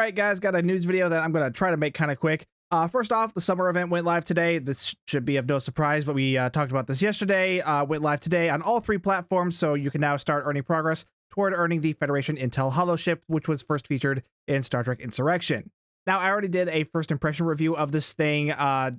right, guys, got a news video that I'm going to try to make kind of quick. First off, the summer event went live today. This should be of no surprise, but we talked about this yesterday. Went live today on all 3 platforms, so you can now start earning progress toward earning the Federation Intel Holo ship, which was first featured in Star Trek Insurrection. Now, I already did a first impression review of this thing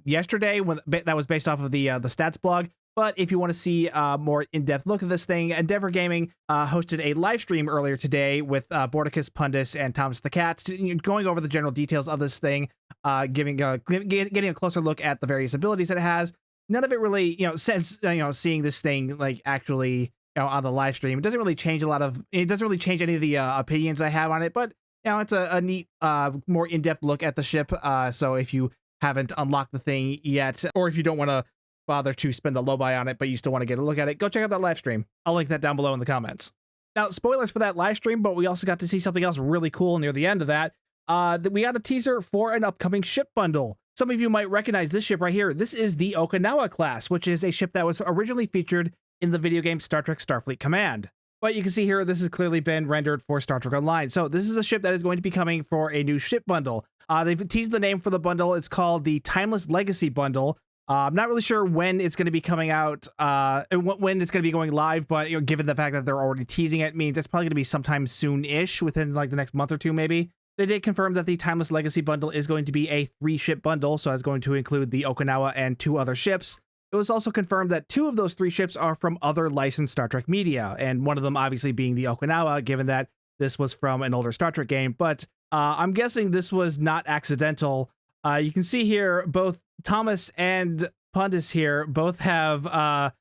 yesterday, that was based off of the stats blog. But if you want to see a more in-depth look at this thing, Endeavor Gaming hosted a live stream earlier today with Borticus, Pundus, and Thomas the Cat, going over the general details of this thing, getting a closer look at the various abilities that it has. None of it really, since seeing this thing like actually on the live stream, it doesn't really change it doesn't really change any of the opinions I have on it. But it's a neat, more in-depth look at the ship. So if you haven't unlocked the thing yet, or if you don't want to bother to spend the low buy on it, but you still want to get a look at it, go check out that live stream. I'll link that down below in the comments. Now, spoilers for that live stream, but we also got to see something else really cool near the end of that. We got a teaser for an upcoming ship bundle. Some of you might recognize this ship right here. This is the Okinawa class, which is a ship that was originally featured in the video game Star Trek Starfleet Command. But you can see here, this has clearly been rendered for Star Trek Online. So this is a ship that is going to be coming for a new ship bundle. They've teased the name for the bundle. It's called the Timeless Legacy Bundle. I'm not really sure when it's going to be coming out, when it's going to be going live, but given the fact that they're already teasing it, means it's probably going to be sometime soon-ish, within like the next month or two, maybe. They did confirm that the Timeless Legacy bundle is going to be a 3-ship bundle, so it's going to include the Okinawa and 2 other ships. It was also confirmed that 2 of those 3 ships are from other licensed Star Trek media, and one of them obviously being the Okinawa, given that this was from an older Star Trek game. But I'm guessing this was not accidental. You can see here both Thomas and Pundus here both have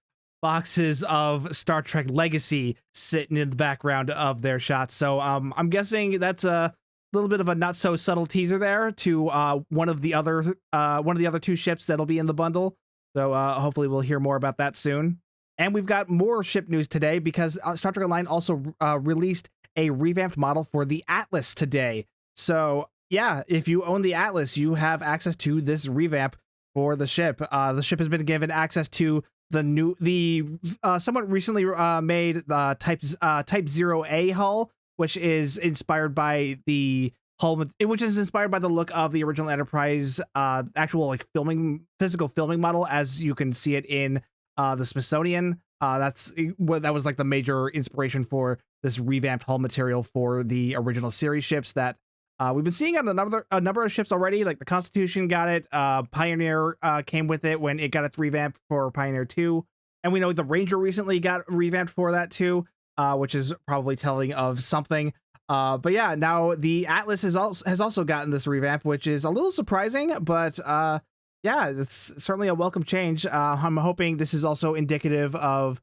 boxes of Star Trek Legacy sitting in the background of their shots. So I'm guessing that's a little bit of a not so subtle teaser there to one of the other 2 ships that'll be in the bundle. So hopefully we'll hear more about that soon. And we've got more ship news today because Star Trek Online also released a revamped model for the Atlas today. So yeah, if you own the Atlas, you have access to this revamp for the ship. The ship has been given access to the somewhat recently made Type 0A hull, which is inspired by the hull, which is inspired by the look of the original Enterprise actual like physical filming model, as you can see it in the Smithsonian. That was like the major inspiration for this revamped hull material for the original series ships that we've been seeing on a number of ships already. Like the Constitution got it, Pioneer came with it when it got its revamp for Pioneer 2, and we know the Ranger recently got revamped for that too, which is probably telling of something. But yeah, now the Atlas has also gotten this revamp, which is a little surprising, but yeah, it's certainly a welcome change. I'm hoping this is also indicative of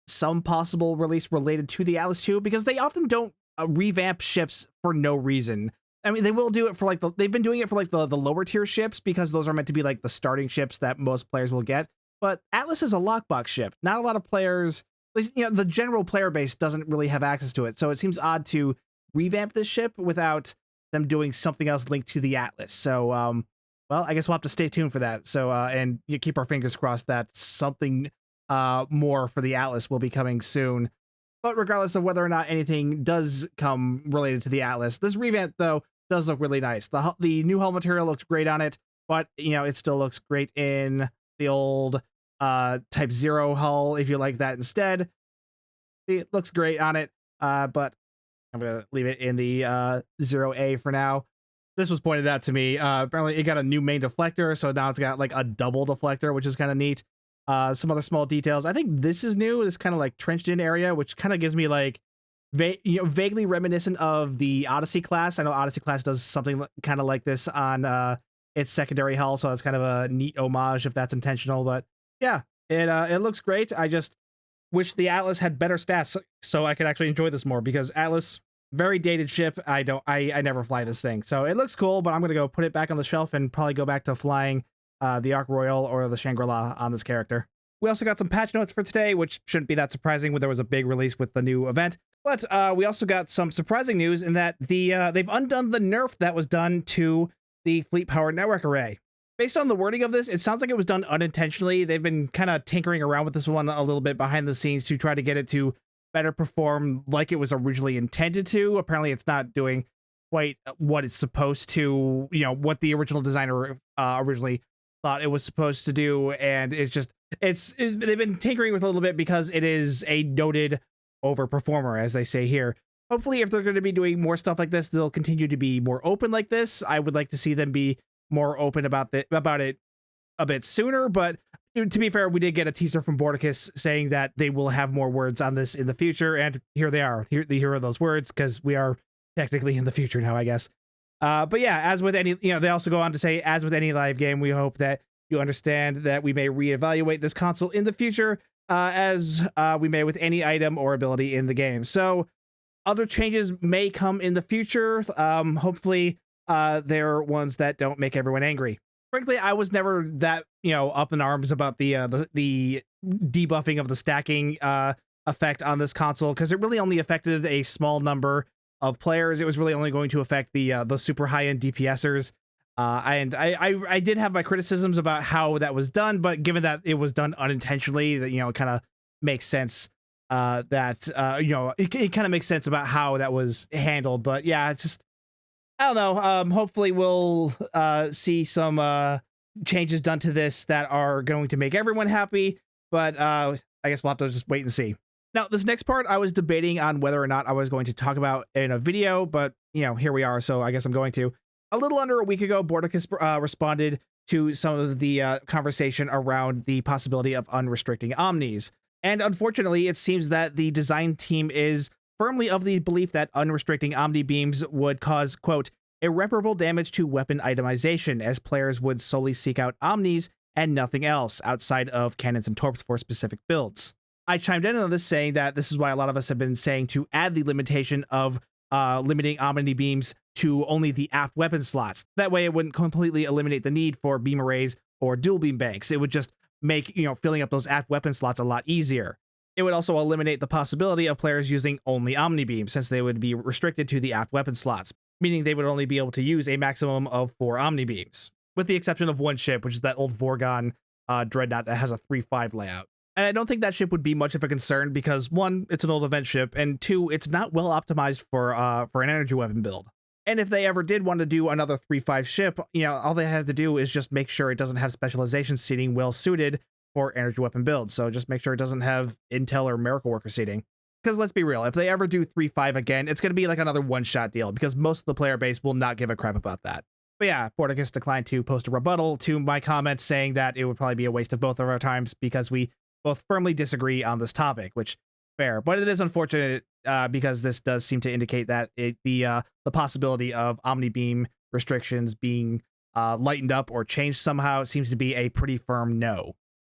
some possible release related to the Atlas 2, because they often don't revamp ships for no reason. I mean, they will do it for like they've been doing it for like the lower tier ships, because those are meant to be like the starting ships that most players will get. But Atlas is a lockbox ship. Not a lot of players, at least the general player base, doesn't really have access to it. So it seems odd to revamp this ship without them doing something else linked to the Atlas. So well, I guess we'll have to stay tuned for that. So and you keep our fingers crossed that something more for the Atlas will be coming soon. But regardless of whether or not anything does come related to the Atlas, this revamp, though, does look really nice. The new hull material looks great on it, but, it still looks great in the old Type 0 hull, if you like that instead. It looks great on it, but I'm going to leave it in the 0A for now. This was pointed out to me. Apparently, it got a new main deflector, so now it's got, like, a double deflector, which is kind of neat. Some other small details. I think this is new. This kind of like trenched in area, which kind of gives me like vaguely reminiscent of the Odyssey class. I know Odyssey class does something kind of like this on its secondary hull, so it's kind of a neat homage if that's intentional. But yeah, it looks great. I just wish the Atlas had better stats so I could actually enjoy this more, because Atlas, very dated ship. I never fly this thing, so it looks cool, but I'm gonna go put it back on the shelf and probably go back to flying the Ark Royal or the Shangri-La on this character. We also got some patch notes for today, which shouldn't be that surprising when there was a big release with the new event. But we also got some surprising news in that they've undone the nerf that was done to the Fleet Power Network Array. Based on the wording of this, it sounds like it was done unintentionally. They've been kind of tinkering around with this one a little bit behind the scenes to try to get it to better perform like it was originally intended to. Apparently, it's not doing quite what it's supposed to, what the original designer originally thought it was supposed to do. And they've been tinkering with it a little bit because it is a noted overperformer, as they say here. Hopefully, if they're going to be doing more stuff like this, they'll continue to be more open like this. I would like to see them be more open about it a bit sooner. But to be fair, we did get a teaser from Borticus saying that they will have more words on this in the future. And here they are. Here are those words, because we are technically in the future now, I guess. But yeah, as with any, they also go on to say, as with any live game, we hope that you understand that we may reevaluate this console in the future, as we may with any item or ability in the game. So other changes may come in the future. Hopefully, they're ones that don't make everyone angry. Frankly, I was never that up in arms about the debuffing of the stacking effect on this console, because it really only affected a small number of players. It was really only going to affect the super high-end DPSers. And I did have my criticisms about how that was done, but given that it was done unintentionally, that it kind of makes sense. It kind of makes sense about how that was handled. But yeah, I don't know. Hopefully we'll see some changes done to this that are going to make everyone happy. But I guess we'll have to just wait and see. Now, this next part, I was debating on whether or not I was going to talk about in a video, but here we are. So I guess I'm going to. A little under a week ago, Borticus responded to some of the conversation around the possibility of unrestricting Omnis. And unfortunately, it seems that the design team is firmly of the belief that unrestricting Omni-Beams would cause, quote, irreparable damage to weapon itemization, as players would solely seek out Omnis and nothing else outside of cannons and torps for specific builds. I chimed in on this, saying that this is why a lot of us have been saying to add the limitation of limiting Omni-Beams to only the aft weapon slots. That way it wouldn't completely eliminate the need for beam arrays or dual beam banks. It would just make filling up those aft weapon slots a lot easier. It would also eliminate the possibility of players using only Omni-Beam, since they would be restricted to the aft weapon slots, meaning they would only be able to use a maximum of 4 Omni-Beams, with the exception of one ship, which is that old Vorgon Dreadnought that has a 3-5 layout. And I don't think that ship would be much of a concern because, one, it's an old event ship, and two, it's not well optimized for an energy weapon build. And if they ever did want to do another 3-5 ship, all they have to do is just make sure it doesn't have specialization seating well suited for energy weapon builds. So just make sure it doesn't have Intel or Miracle Worker seating. Because let's be real, if they ever do 3-5 again, it's going to be like another one-shot deal, because most of the player base will not give a crap about that. But yeah, Borticus declined to post a rebuttal to my comments, saying that it would probably be a waste of both of our times because we both firmly disagree on this topic, which fair. But it is unfortunate because this does seem to indicate that the possibility of Omni-Beam restrictions being lightened up or changed somehow seems to be a pretty firm no.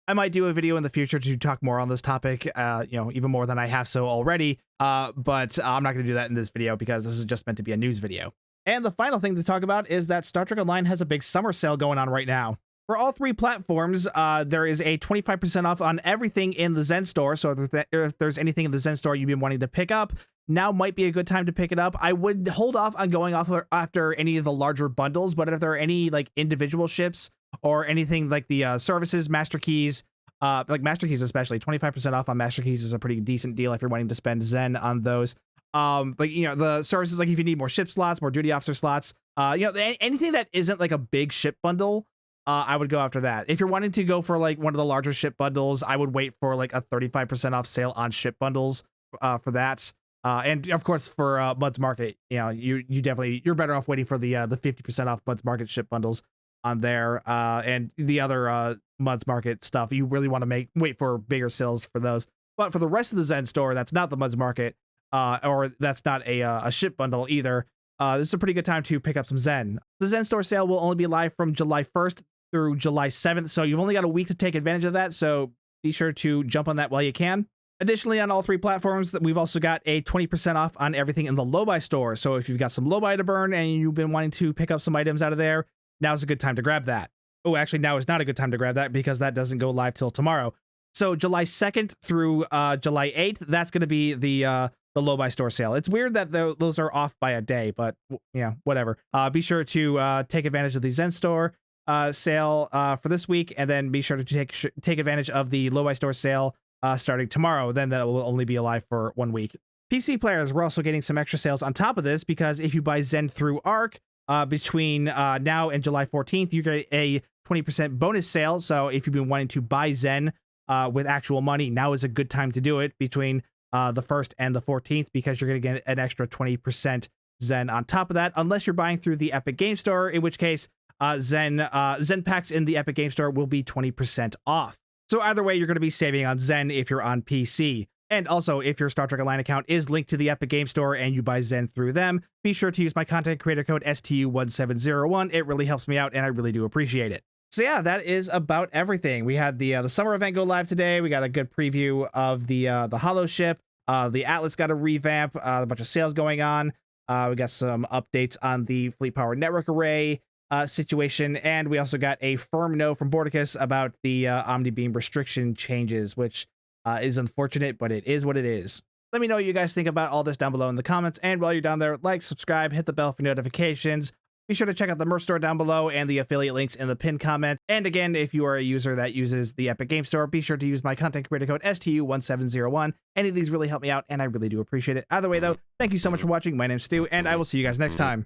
I might do a video in the future to talk more on this topic, even more than I have so already, but I'm not going to do that in this video because this is just meant to be a news video. And the final thing to talk about is that Star Trek Online has a big summer sale going on right now. For all 3 platforms, there is a 25% off on everything in the Zen store. So if there's anything in the Zen store you've been wanting to pick up, now might be a good time to pick it up. I would hold off on going off after any of the larger bundles, but if there are any like individual ships or anything like the services, Master Keys, like Master Keys especially, 25% off on Master Keys is a pretty decent deal if you're wanting to spend Zen on those. The services, like if you need more ship slots, more duty officer slots, anything that isn't like a big ship bundle, I would go after that. If you're wanting to go for like one of the larger ship bundles, I would wait for like a 35% off sale on ship bundles for that. And of course for Mud's Market, you're better off waiting for the 50% off Mud's Market ship bundles on there. And the other Mud's Market stuff, you really want to wait for bigger sales for those. But for the rest of the Zen store, that's not the Mud's Market, or that's not a ship bundle either. This is a pretty good time to pick up some Zen. The Zen store sale will only be live from July 1st through July 7th, so you've only got a week to take advantage of that, so be sure to jump on that while you can. Additionally, on all 3 platforms, we've also got a 20% off on everything in the low-buy store, so if you've got some low-buy to burn and you've been wanting to pick up some items out of there, now's a good time to grab that. Oh, actually, now is not a good time to grab that because that doesn't go live till tomorrow. So July 2nd through July 8th, that's going to be the low-buy store sale. It's weird that those are off by a day, but yeah, whatever. Be sure to take advantage of the Zen store sale for this week, and then be sure to take advantage of the low-buy store sale starting tomorrow. Then that will only be alive for 1 week. PC players were also getting some extra sales on top of this, because if you buy Zen through Arc between now and July 14th, you get a 20% bonus sale. So if you've been wanting to buy Zen with actual money, now is a good time to do it between the 1st and the 14th, because you're going to get an extra 20% Zen on top of that, unless you're buying through the Epic Game Store, in which case Zen packs in the Epic Game Store will be 20% off. So either way, you're going to be saving on Zen if you're on PC. And also, if your Star Trek Online account is linked to the Epic Game Store and you buy Zen through them, be sure to use my content creator code STU1701. It really helps me out, and I really do appreciate it. So yeah, that is about everything. We had the summer event go live today. We got a good preview of the Holo ship. The Atlas got a revamp. A bunch of sales going on. We got some updates on the Fleet Power Network Array situation, and we also got a firm no from Borticus about the Omni-Beam restriction changes, which is unfortunate, but it is what it is. Let me know what you guys think about all this down below in the comments, and while you're down there, like, subscribe, hit the bell for notifications. Be sure to check out the merch store down below and the affiliate links in the pinned comment. And again, if you are a user that uses the Epic Game Store, be sure to use my content creator code STU1701. Any of these really help me out, and I really do appreciate it. Either way, though, thank you so much for watching. My name's Stu, and I will see you guys next time.